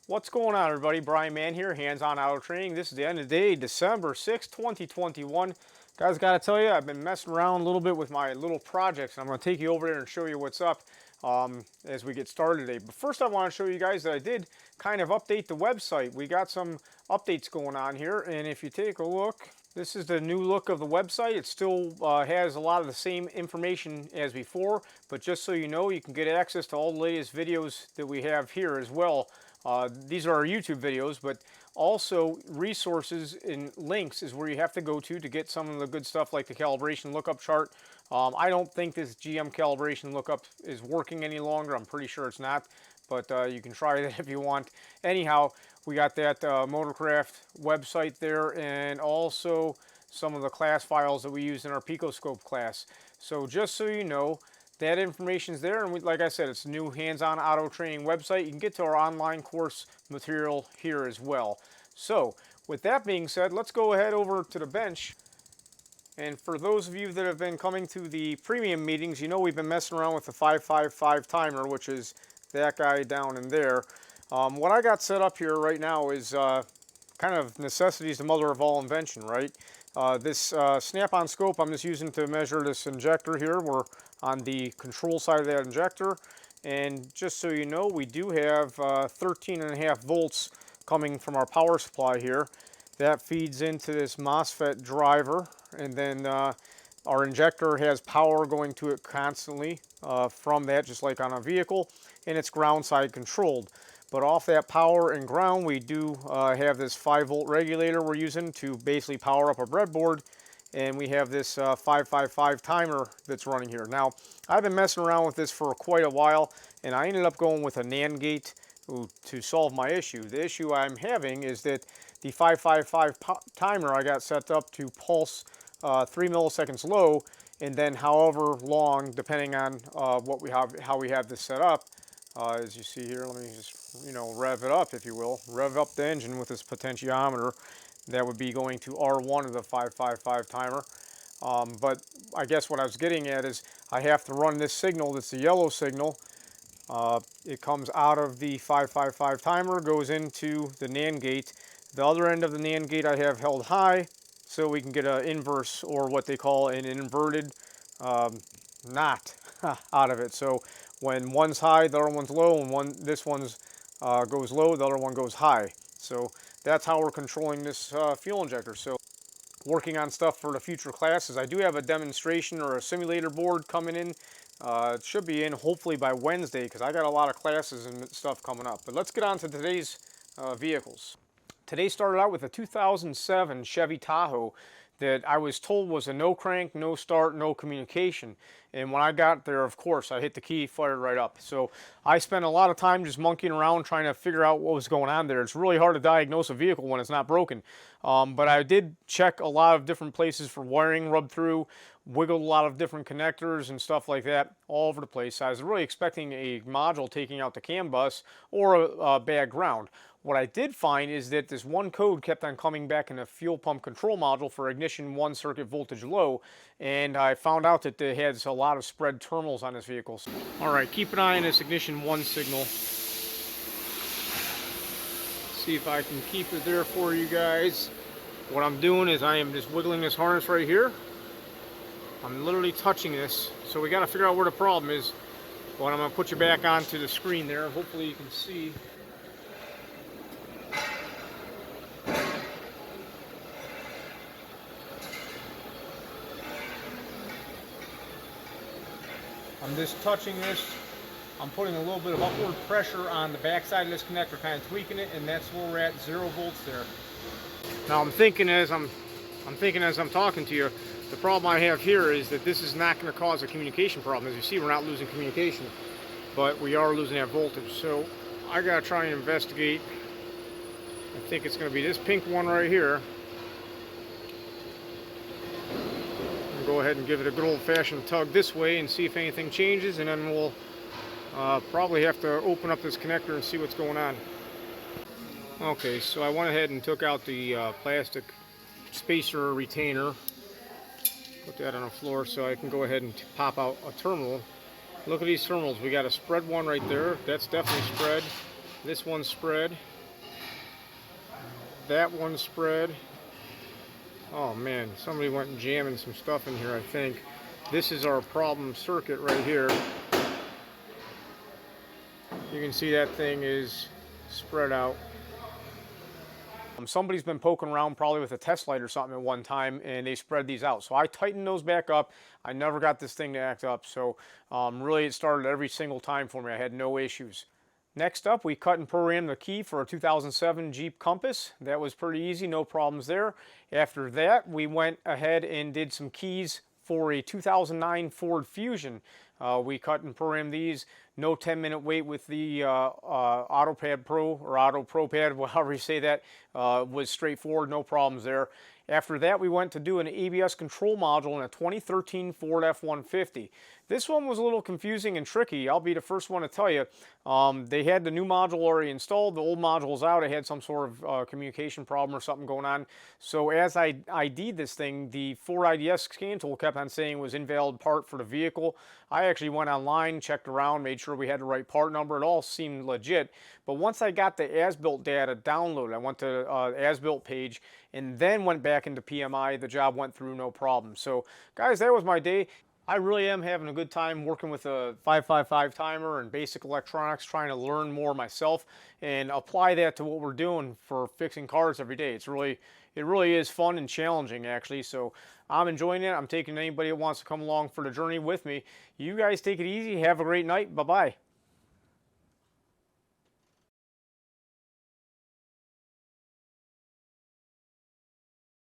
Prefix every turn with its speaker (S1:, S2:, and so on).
S1: What's going on, everybody? Brian Mann here, Hands-On Auto Training. This is the end of the day, December 6th, 2021. Guys, got to tell you, I've been messing around a little bit with my little projects, and I'm going to take you over there and show you what's up as we get started today. But first, I want to show you guys that I did kind of update the website. We got some updates going on here, and if you take a look, this is the new look of the website. It still has a lot of the same information as before, but just so you know, you can get access to all the latest videos that we have here as well. These are our YouTube videos, but also resources and links is where you have to go to get some of the good stuff like the calibration lookup chart. I don't think this GM calibration lookup is working any longer. I'm pretty sure it's not, but you can try that if you want. Anyhow, we got that Motorcraft website there, and also some of the class files that we use in our Picoscope class. So just so you know, that information's there, and like I said, it's a new hands-on auto training website. You can get to our online course material here as well. So with that being said, let's go ahead over to the bench. And for those of you that have been coming to the premium meetings, you know we've been messing around with the 555 timer, which is that guy down in there. What I got set up here right now is kind of necessity is the mother of all invention, right? This snap-on scope I'm just using to measure this injector here. We're on the control side of that injector, and just so you know, we do have 13.5 volts coming from our power supply here. That feeds into this MOSFET driver, and then our injector has power going to it constantly from that, just like on a vehicle, and it's ground side controlled. But off that power and ground, we do have this 5-volt regulator we're using to basically power up our breadboard, and we have this 555 timer that's running here. Now, I've been messing around with this for quite a while, and I ended up going with a NAND gate to solve my issue. The issue I'm having is that the 555 timer I got set up to pulse 3 milliseconds low, and then however long, depending on how we have this set up. As you see here, let me just, rev it up, if you will. Rev up the engine with this potentiometer. That would be going to R1 of the 555 timer. But I guess what I was getting at is I have to run this signal, that's the yellow signal. It comes out of the 555 timer, goes into the NAND gate. The other end of the NAND gate I have held high, so we can get an inverse, or what they call an inverted knot out of it. So when one's high, the other one's low, and this one's goes low, the other one goes high. So that's how we're controlling this fuel injector. So working on stuff for the future classes. I do have a demonstration or a simulator board coming in. It should be in hopefully by Wednesday, because I got a lot of classes and stuff coming up. But let's get on to today's vehicles. Today started out with a 2007 Chevy Tahoe that I was told was a no crank, no start, no communication. And when I got there, of course, I hit the key, fired right up. So I spent a lot of time just monkeying around trying to figure out what was going on there. It's really hard to diagnose a vehicle when it's not broken. But I did check a lot of different places for wiring rubbed through, wiggled a lot of different connectors and stuff like that all over the place. I was really expecting a module taking out the CAN bus or a bad ground. What I did find is that this one code kept on coming back in a fuel pump control module for ignition 1 circuit voltage low, and I found out that it has a lot of spread terminals on this vehicle. Alright, keep an eye on this ignition 1 signal. See if I can keep it there for you guys. What I'm doing is I am just wiggling this harness right here. I'm literally touching this, so we got to figure out where the problem is. But I'm going to put you back onto the screen there. Hopefully you can see. I'm just touching this. I'm putting a little bit of upward pressure on the back side of this connector, kind of tweaking it, and that's where we're at, 0 volts there. Now I'm thinking as I'm talking to you, the problem I have here is that this is not going to cause a communication problem. As you see, we're not losing communication, but we are losing that voltage. So I got to try and investigate. I think it's going to be this pink one right here. Go ahead and give it a good old-fashioned tug this way and see if anything changes, and then we'll probably have to open up this connector and see what's going on. Okay, so I went ahead and took out the plastic spacer retainer, put that on the floor so I can go ahead and pop out a terminal. Look at these terminals. We got a spread one right there. That's definitely spread. This one's spread. that one spread. Oh man, somebody went and jamming some stuff in here, I think. This is our problem circuit right here. You can see that thing is spread out. Somebody's been poking around probably with a test light or something at one time, and they spread these out. So I tightened those back up. I never got this thing to act up. So really it started every single time for me. I had no issues. Next up, we cut and programmed the key for a 2007 Jeep Compass. That was pretty easy, no problems there. After that, we went ahead and did some keys for a 2009 Ford Fusion. We cut and programmed these. No 10-minute wait with the AutoPad Pro or Auto Pro Pad, however you say that, was straightforward, no problems there. After that, we went to do an ABS control module in a 2013 Ford F-150. This one was a little confusing and tricky. I'll be the first one to tell you. They had the new module already installed. The old module's out. I had some sort of communication problem or something going on. So as I ID'd this thing, the Ford IDS scan tool kept on saying it was invalid part for the vehicle. I actually went online, checked around, made sure we had the right part number. It all seemed legit. But once I got the as-built data downloaded, I went to as-built page and then went back into PMI. The job went through no problem. So guys, that was my day. I really am having a good time working with a 555 timer and basic electronics, trying to learn more myself and apply that to what we're doing for fixing cars every day. It really is fun and challenging actually. So I'm enjoying it. I'm taking anybody that wants to come along for the journey with me. You guys take it easy. Have a great night. Bye-bye.